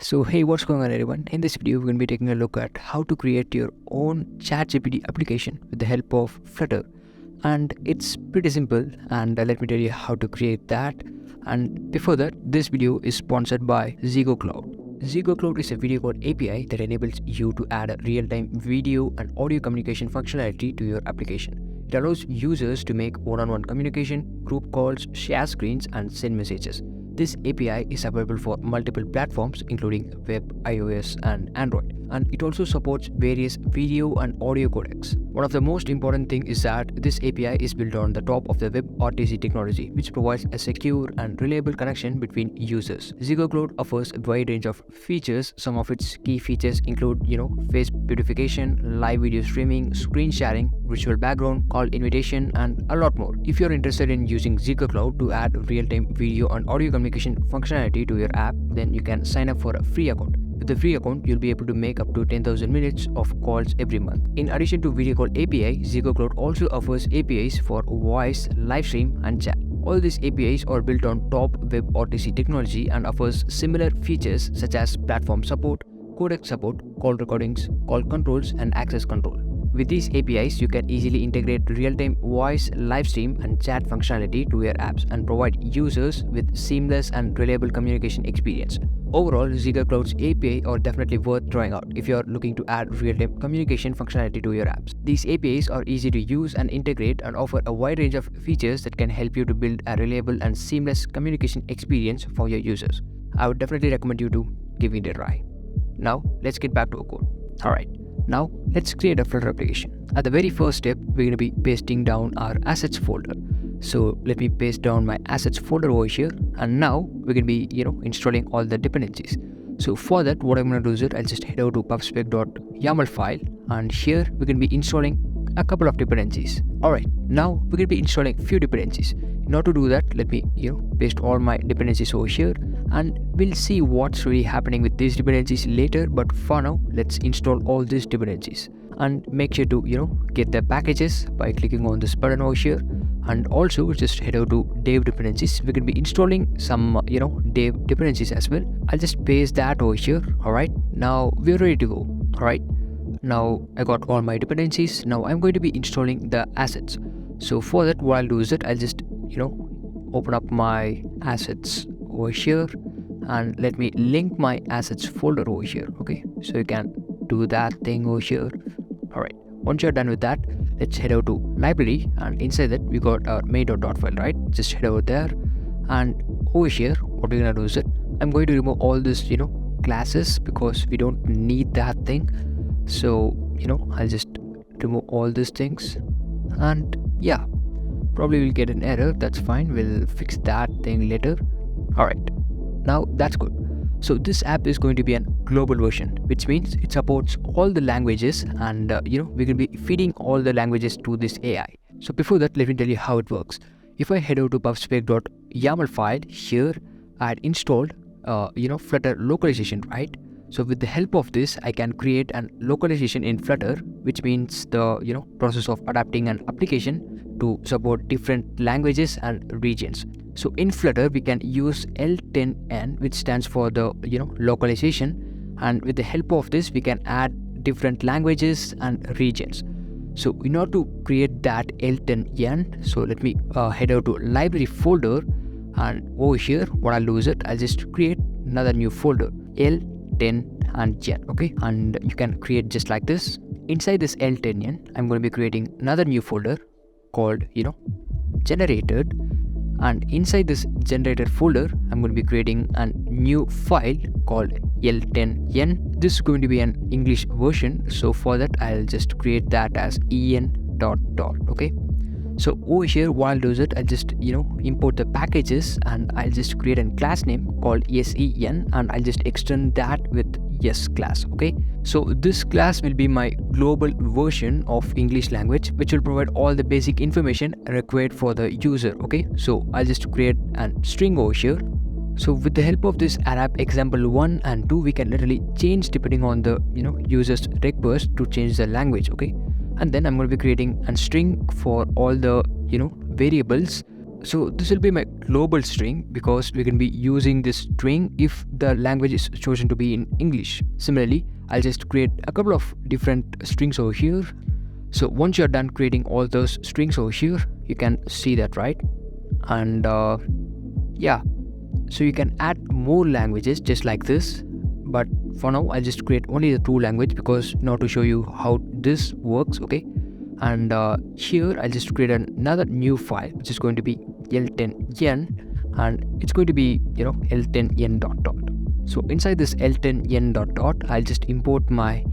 So hey, what's going on everyone? In this video, we're going to be taking a look at how to create your own ChatGPT application with the help of Flutter. And it's pretty simple, and let me tell you how to create that. And before that, this video is sponsored by Zigo Cloud. Zigo Cloud is a video call API that enables you to add a real-time video and audio communication functionality to your application. It allows users to make one-on-one communication, group calls, share screens, and send messages. This API is available for multiple platforms including web, iOS, and Android. And it also supports various video and audio codecs. One of the most important things is that this API is built on the top of the WebRTC technology, which provides a secure and reliable connection between users. Zigo Cloud offers a wide range of features. Some of its key features include, face beautification, live video streaming, screen sharing, virtual background, call invitation, and a lot more. If you're interested in using Zigo Cloud to add real-time video and audio communication functionality to your app, then you can sign up for a free account. With the free account, you'll be able to make up to 10,000 minutes of calls every month. In addition to video call API, Zigo Cloud also offers APIs for voice, live stream, and chat. All these APIs are built on top WebRTC technology and offers similar features such as platform support, codec support, call recordings, call controls, and access control. With these APIs, you can easily integrate real-time voice, live stream, and chat functionality to your apps and provide users with seamless and reliable communication experience. Overall, Zigo Cloud's API are definitely worth trying out if you're looking to add real-time communication functionality to your apps. These APIs are easy to use and integrate and offer a wide range of features that can help you to build a reliable and seamless communication experience for your users. I would definitely recommend you to give it a try. Now, let's get back to our code. Alright. Now, let's create a Flutter application. At the very first step, we're going to be pasting down our assets folder. So let me paste down my assets folder over here. And now we're going to be, installing all the dependencies. So for that, what I'm going to do is I'll just head over to pubspec.yaml file. And here we're going to be installing a couple of dependencies. Alright, now we're going to be installing a few dependencies. In order to do that, let me, paste all my dependencies over here. And we'll see what's really happening with these dependencies later, but for now, let's install all these dependencies and make sure to get the packages by clicking on this button over here. And also just head over to dev dependencies. We're going to be installing some dev dependencies as well. I'll just paste that over here. All right, now we're ready to go. All right, now I got all my dependencies. Now I'm going to be installing the assets. So for that, what I'll do is that I'll just open up my assets over here and let me link my assets folder over here. Okay, so you can do that thing over here. All right, once you're done with that, let's head over to library, and inside that we got our main.dot file, right? Just head over there, and over here what we're gonna do is that I'm going to remove all this classes because we don't need that thing. So I'll just remove all these things, and yeah, probably we'll get an error. That's fine, we'll fix that thing later. Alright, now that's good. So this app is going to be a global version, which means it supports all the languages, and we're going to be feeding all the languages to this AI. So before that, let me tell you how it works. If I head over to pubspec.yaml file, here I had installed Flutter localization, right? So with the help of this, I can create an localization in Flutter, which means the process of adapting an application to support different languages and regions. So in Flutter, we can use L10N, which stands for the localization, and with the help of this, we can add different languages and regions. So in order to create that L10N, so let me head over to library folder, and over here, what I'll do is that I'll just create another new folder, L10 and N, okay? And you can create just like this. Inside this L10N, I'm going to be creating another new folder called, generated. And inside this generated folder, I'm going to be creating a new file called L10N. This is going to be an English version. So for that, I'll just create that as en.dot. Okay. So over here, what I'll do is that I'll just import the packages, and I'll just create a class name called sen, and I'll just extend that with yes class. Okay, so this class will be my global version of English language, which will provide all the basic information required for the user. Okay, so I'll just create a string over here. So with the help of this Arab example 1 and 2, we can literally change depending on the user's request to change the language. Okay, and then I'm going to be creating a string for all the variables So this will be my global string because we can be using this string if the language is chosen to be in English. Similarly, I'll just create a couple of different strings over here. So once you're done creating all those strings over here, you can see that, right? And yeah, so you can add more languages just like this. But for now, I'll just create only the true language because now to show you how this works, okay? And here I'll just create another new file which is going to be l10n, and it's going to be l10n dot dot. So inside this l10n dot dot, I'll just import my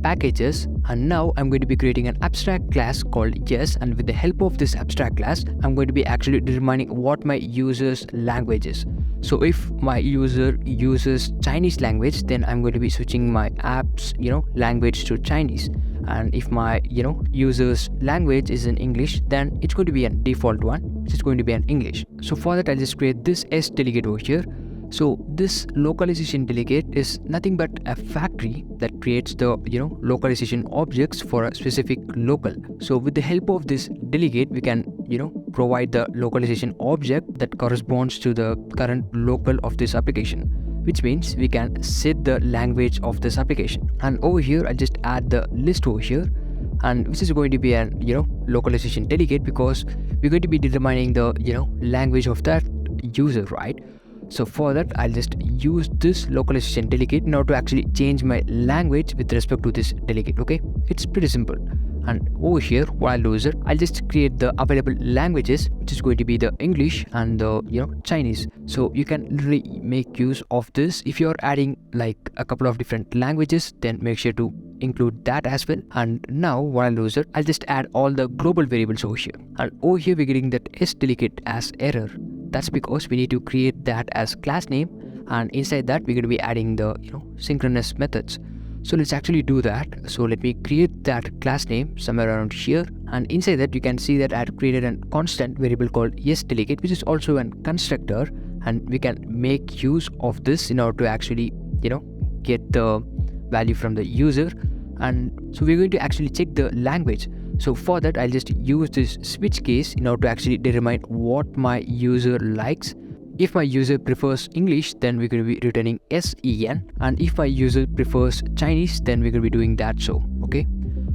packages, and now I'm going to be creating an abstract class called yes, and with the help of this abstract class I'm going to be actually determining what my user's language is. So if my user uses Chinese language, then I'm going to be switching my app's language to Chinese, and if my user's language is in English, then it's going to be a default one which is going to be in English. So for that, I'll just create this S delegate over here. So this localization delegate is nothing but a factory that creates the localization objects for a specific local. So with the help of this delegate, we can provide the localization object that corresponds to the current local of this application, which means we can set the language of this application. And over here, I'll just add the list over here, and which is going to be a localization delegate because we're going to be determining the language of that user, right? So for that, I'll just use this localization delegate now to actually change my language with respect to this delegate, okay? It's pretty simple. And over here, what I'll do is I'll just create the available languages, which is going to be the English and the Chinese. So you can literally make use of this. If you're adding like a couple of different languages, then make sure to include that as well. And now what I'll do is I'll just add all the global variables over here. And over here, we're getting that S delegate as error. That's because we need to create that as class name, and inside that we're going to be adding the synchronous methods. So let's actually do that. So let me create that class name somewhere around here, and inside that you can see that I've created a constant variable called yes delegate, which is also a constructor, and we can make use of this in order to actually get the value from the user. And so we're going to actually check the language. So for that, I'll just use this switch case in order to actually determine what my user likes. If my user prefers English, then we're going to be returning SEN, and if my user prefers Chinese, then we're going to be doing that. So okay,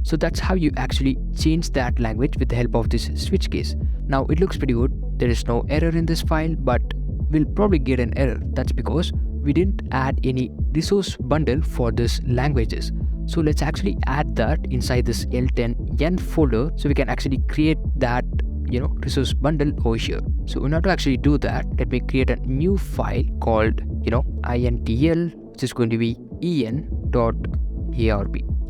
so that's how you actually change that language with the help of this switch case. Now it looks pretty good. There is no error in this file, but we'll probably get an error. That's because we didn't add any resource bundle for this languages. So let's actually add that inside this l10n folder, so we can actually create that resource bundle over here. So in order to actually do that, let me create a new file called intl, which is going to be en.arb,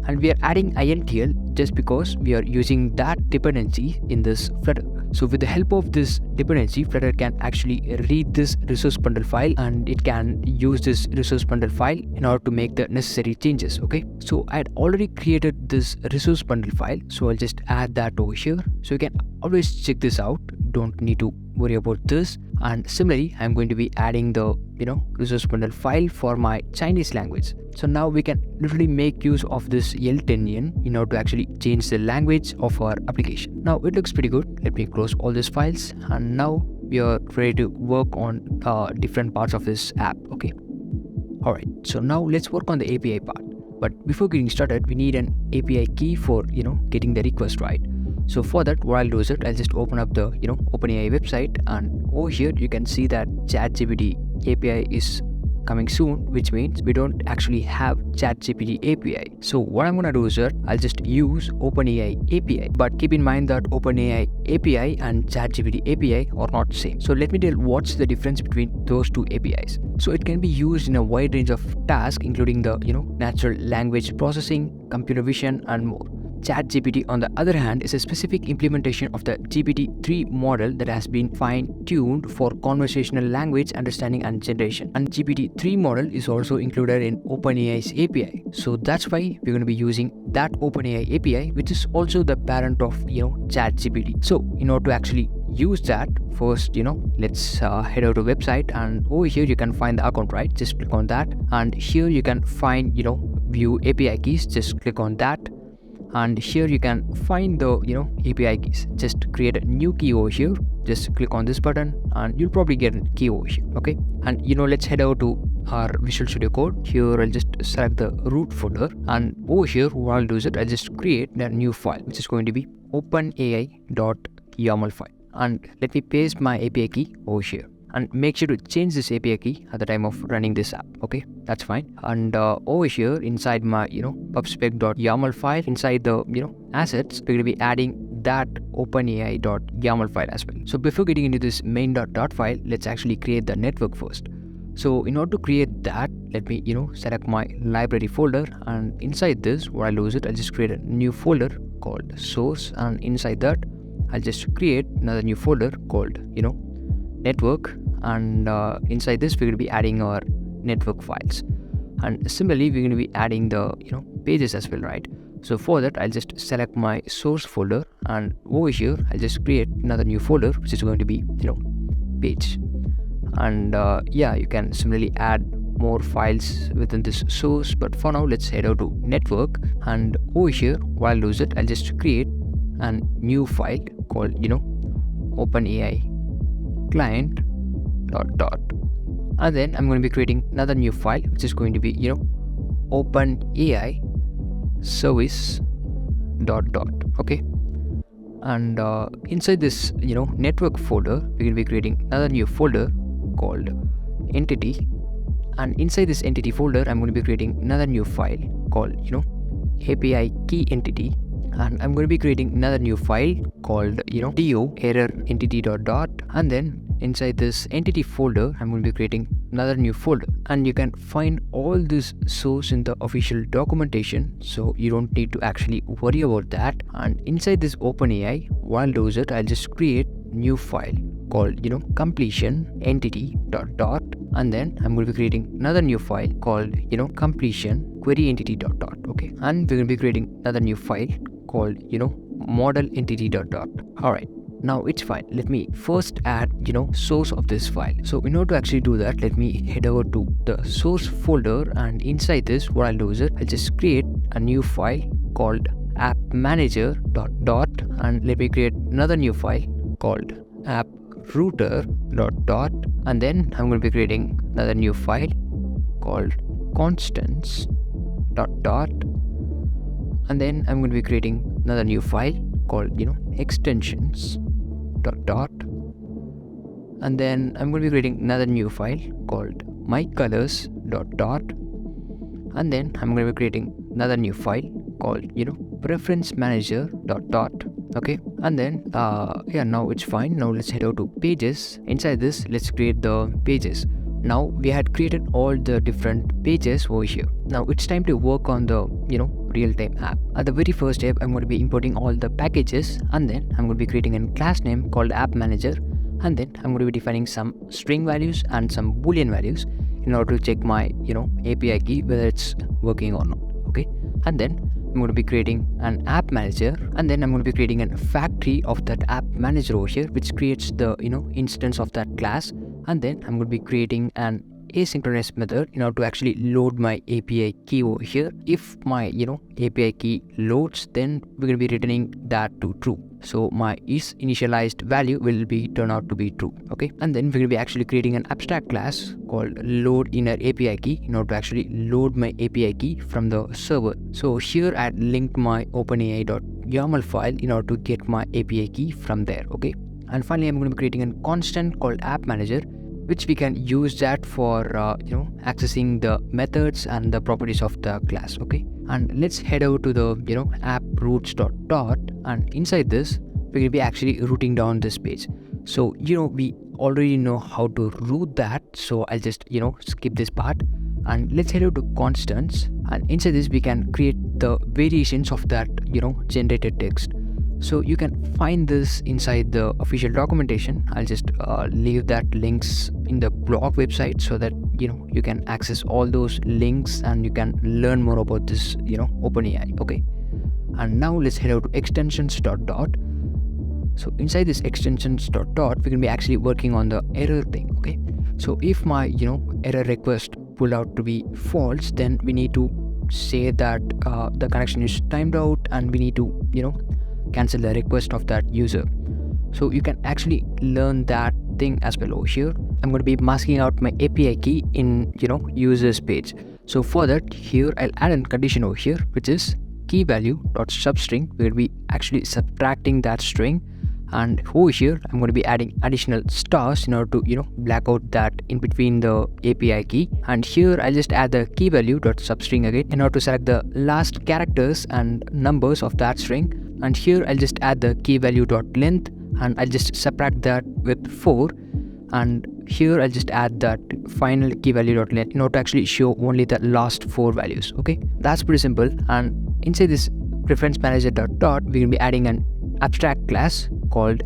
and we are adding intl just because we are using that dependency in this Flutter. So with the help of this dependency, Flutter can actually read this resource bundle file, and it can use this resource bundle file in order to make the necessary changes, okay? So I had already created this resource bundle file, so I'll just add that over here. So you can always check this out, don't need to worry about this. And similarly, I'm going to be adding the resource bundle file for my Chinese language. So now we can literally make use of this l10n in order to actually change the language of our application. Now it looks pretty good. Let me close all these files, and now we are ready to work on different parts of this app, okay? Alright, so now let's work on the API part. But before getting started, we need an API key for getting the request, right? So for that, what I'll do is I'll just open up the OpenAI website, and over here you can see that ChatGPT API is coming soon, which means we don't actually have ChatGPT API. So what I'm gonna do is I'll just use OpenAI API, but keep in mind that OpenAI API and ChatGPT API are not the same. So let me tell what's the difference between those two APIs. So it can be used in a wide range of tasks, including the natural language processing, computer vision, and more. ChatGPT, on the other hand, is a specific implementation of the GPT-3 model that has been fine-tuned for conversational language understanding and generation. And GPT-3 model is also included in OpenAI's API. So that's why we're going to be using that OpenAI API, which is also the parent of ChatGPT. So in order to actually use that, first let's head out to the website, and over here you can find the account, right? Just click on that, and here you can find view API keys. Just click on that. And here you can find the API keys. Just create a new key over here. just click on this button and you'll probably get a key over here. Okay, and let's head over to our Visual Studio Code. Here I'll just select the root folder, and over here what I'll do is I'll just create a new file which is going to be openai.yaml file, and let me paste my API key over here. And make sure to change this API key at the time of running this app. Okay, that's fine. And over here inside my pubspec.yaml file, inside the assets, we're going to be adding that openai.yaml file as well. So before getting into this main.dot file, let's actually create the network first. So in order to create that, let me select my library folder, and inside this what I'll do is I'll just create a new folder called source, and inside that I'll just create another new folder called network, and inside this we're going to be adding our network files, and similarly we're going to be adding the pages as well, right? So for that I'll just select my source folder, and over here I'll just create another new folder which is going to be page, and you can similarly add more files within this source, but for now let's head out to network, and over here what I'll do is I'll just create a new file called OpenAI client dot, and then I'm going to be creating another new file which is going to be OpenAI service dot. Okay, and inside this network folder we're going to be creating another new folder called entity, and inside this entity folder I'm going to be creating another new file called API key entity, and I'm going to be creating another new file called do error entity dot, and then inside this entity folder I'm going to be creating another new folder, and you can find all this source in the official documentation, so you don't need to actually worry about that. And inside this OpenAI what I'll do is I'll just create new file called completion entity dot, and then I'm going to be creating another new file called completion query entity dot. Okay, and we're going to be creating another new file called model entity dot. All right, now it's fine. Let me first add source of this file. So in order to actually do that, let me head over to the source folder, and inside this what I'll do is I'll just create a new file called app manager dot, and let me create another new file called app router dot, and then I'm going to be creating another new file called constants dot, and then I'm going to be creating another new file called extensions dot, and then I'm going to be creating another new file called mycolors dot, and then I'm going to be creating another new file called preference manager dot. Okay, and then now it's fine. Now let's head out to pages. Inside this let's create the pages. Now we had created all the different pages over here. Now it's time to work on the real-time app. At the very first step I'm going to be importing all the packages, and then I'm going to be creating a class name called app manager, and then I'm going to be defining some string values and some boolean values in order to check my API key whether it's working or not. Okay, and then I'm going to be creating an app manager, and then I'm going to be creating a factory of that app manager over here which creates the instance of that class, and then I'm going to be creating an asynchronous method in order to actually load my API key over here. If my API key loads, then we're going to be returning that to true, so my initialized value will be turn out to be true. Okay, and then we're going to be actually creating an abstract class called load inner API key in order to actually load my API key from the server. So here I linked my openai.yaml file in order to get my API key from there. Okay, and finally I'm going to be creating a constant called app manager, which we can use that for accessing the methods and the properties of the class. Okay, and let's head over to the app routes dot, and inside this we're going to be actually routing down this page. So we already know how to route that, so I'll just skip this part, and let's head over to constants, and inside this we can create the variations of that generated text. So you can find this inside the official documentation. I'll just leave that links in the blog website so that you can access all those links and you can learn more about this OpenAI. Okay, and now let's head out to extensions dot. So inside this extensions dot we're going to be actually working on the error thing. Okay, so if my error request pulled out to be false, then we need to say that the connection is timed out and we need to cancel the request of that user. So you can actually learn that thing as well over here. I'm going to be masking out my API key in users page. So for that, here I'll add a condition over here, which is key value dot substring. We'll be actually subtracting that string, and over here I'm going to be adding additional stars in order to black out that in between the API key. And here I'll just add the key value dot substring again in order to select the last characters and numbers of that string. And here I'll just add the key value dot length, and I'll just subtract that with 4. And here I'll just add that final key value dot length in order to actually show only the last 4 values. Okay, that's pretty simple. And inside this preference manager dot we're going to be adding an abstract class called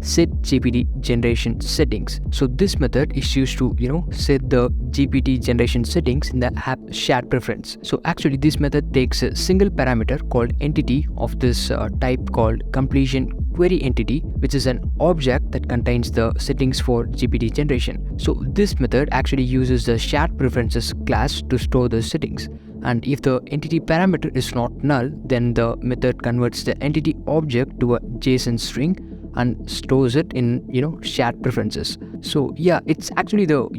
set GPT generation settings. So this method is used to set the GPT generation settings in the app shared preference. So actually this method takes a single parameter called entity of this type called completion query entity, which is an object that contains the settings for GPT generation. So this method actually uses the shared preferences class to store the settings. And if the entity parameter is not null, then the method converts the entity object to a JSON string and stores it in shared preferences. So yeah, it's actually the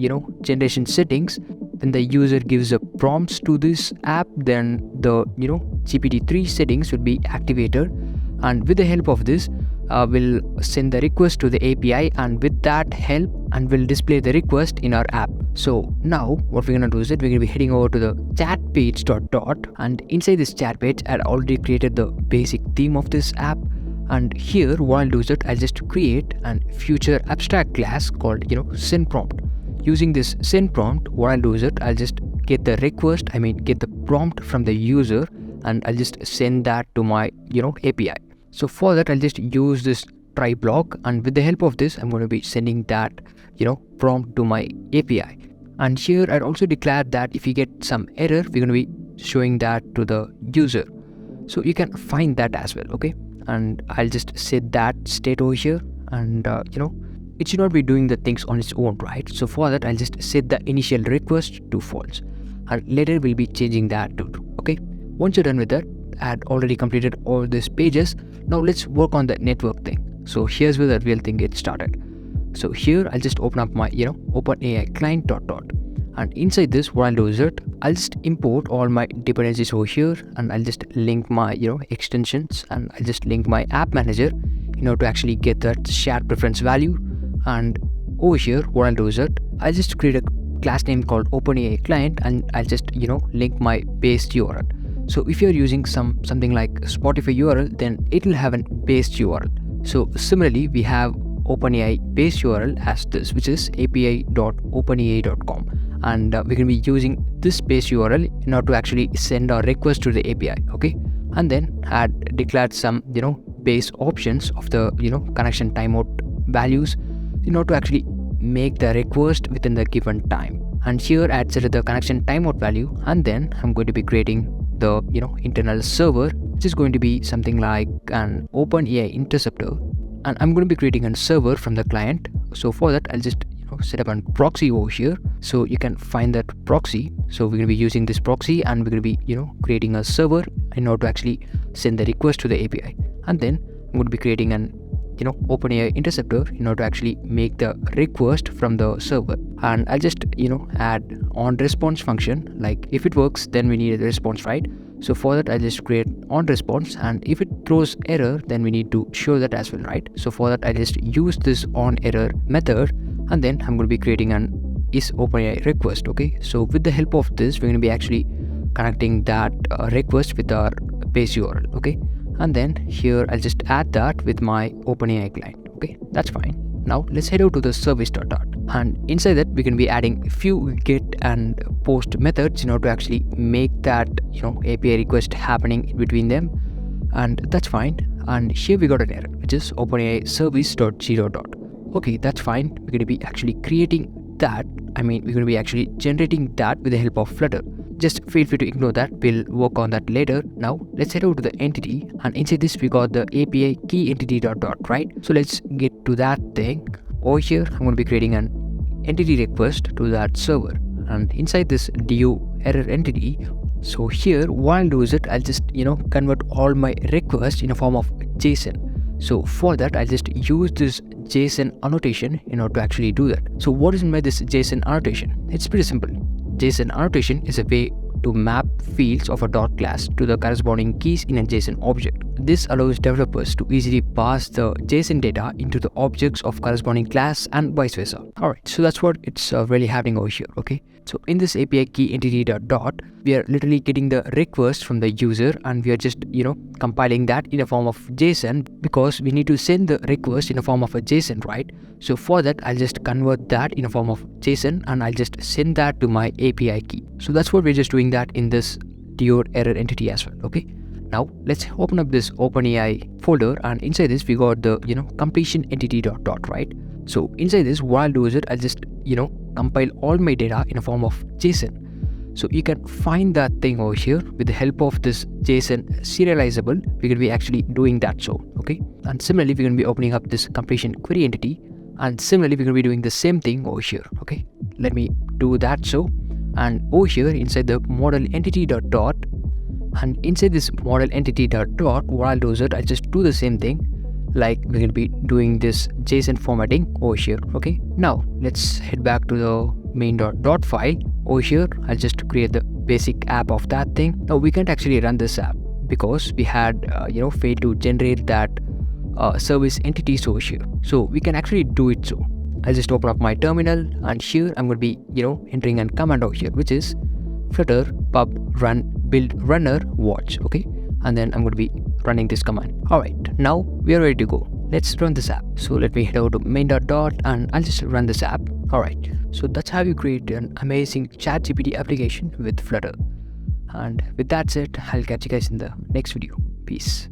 generation settings. Then the user gives a prompts to this app, then the GPT-3 settings will be activated, and with the help of this we'll send the request to the API, and with that help and will display the request in our app. So now what we're gonna do is that we're gonna be heading over to the chat page dot, and inside this chat page I'd already created the basic theme of this app. And here what I'll do is that I'll just create a future abstract class called send prompt. Using this send prompt, what I'll do is that I'll just get the request, get the prompt from the user, and I'll just send that to my API. So for that I'll just use this try block, and with the help of this I'm going to be sending that prompt to my API. And here I'd also declare that if you get some error, we're going to be showing that to the user, so you can find that as well. Okay, and I'll just set that state over here, and it should not be doing the things on its own, right? So for that I'll just set the initial request to false, and later we'll be changing that to true. Okay, once you're done with that, I had already completed all these pages. Now let's work on the network thing. So here's where the real thing gets started. So here I'll just open up my OpenAI client dot, and inside this what I'll do is that I'll just import all my dependencies over here, and I'll just link my extensions, and I'll just link my app manager in order to actually get that shared preference value. And over here what I'll do is that I'll just create a class name called OpenAI client, and I'll just link my base URL. So if you're using something like Spotify URL, then it will have a base URL. So similarly we have OpenAI base URL as this, which is api.openai.com, and we're going to be using this base URL in order to actually send our request to the API. Okay, and then add declared some base options of the connection timeout values in order to actually make the request within the given time. And here add set the connection timeout value, and then I'm going to be creating the internal server, which is going to be something like an OpenAI interceptor, and I'm going to be creating a server from the client. So for that I'll just set up a proxy over here, so you can find that proxy. So we're going to be using this proxy, and we're going to be creating a server in order to actually send the request to the API. And then I'm going to be creating an OpenAI interceptor in order to actually make the request from the server. And I'll just add on response function, like if it works then we need a response, right? So for that I'll just create on response, and if it throws error then we need to show that as well, right? So for that I just use this on error method, and then I'm going to be creating an is OpenAI request. Okay, so with the help of this we're going to be actually connecting that request with our base URL. Okay, and then here I'll just add that with my OpenAI client. Okay, that's fine. Now let's head over to the service dot, and inside that we can be adding a few get and post methods in order to actually make that API request happening in between them, and that's fine. And here we got an error, which is OpenAI service.0. Okay, that's fine. We're going to be actually creating that. We're going to be actually generating that with the help of Flutter. Just feel free to ignore that, we'll work on that later. Now let's head over to the entity, and inside this we got the API key entity dot, right? So let's get to that thing. Over here I'm going to be creating an entity request to that server, and inside this do error entity. So here what I'll do is that I'll just convert all my requests in a form of JSON. So for that, I'll just use this JSON annotation in order to actually do that. So what is meant by this JSON annotation? It's pretty simple. JSON annotation is a way to map fields of a dot class to the corresponding keys in a JSON object. This allows developers to easily pass the JSON data into the objects of corresponding class and vice versa. Alright, so that's what it's really happening over here, okay? So in this API key entity.dot, we are literally getting the request from the user and we are just, compiling that in a form of JSON because we need to send the request in a form of a JSON, right? So for that, I'll just convert that in a form of JSON and I'll just send that to my API key. So that's what we're just doing that in this Dior error entity as well, okay? Now let's open up this OpenAI folder and inside this we got the, completion entity.dot, right? So inside this, what I'll do is I'll just, compile all my data in a form of JSON. So you can find that thing over here with the help of this JSON serializable. We're going to be actually doing that, so okay. And similarly, we're going to be opening up this completion query entity, and similarly we're going to be doing the same thing over here, okay. Let me do that. So, and over here inside the model entity.dot, and inside this model entity.dot, what I'll do is I'll just do the same thing like we're going to be doing this JSON formatting over here, okay. Now let's head back to the main.dot file. Over here I'll just create the basic app of that thing. Now we can't actually run this app because we had failed to generate that service entities over here. So we can actually do it. So I'll just open up my terminal and here I'm going to be entering a command over here, which is flutter pub run build runner watch, okay. And then I'm going to be running this command. Alright, now we are ready to go. Let's run this app. So let me head over to main.dot and I'll just run this app. Alright, so that's how you create an amazing ChatGPT application with Flutter. And with that said, I'll catch you guys in the next video. Peace.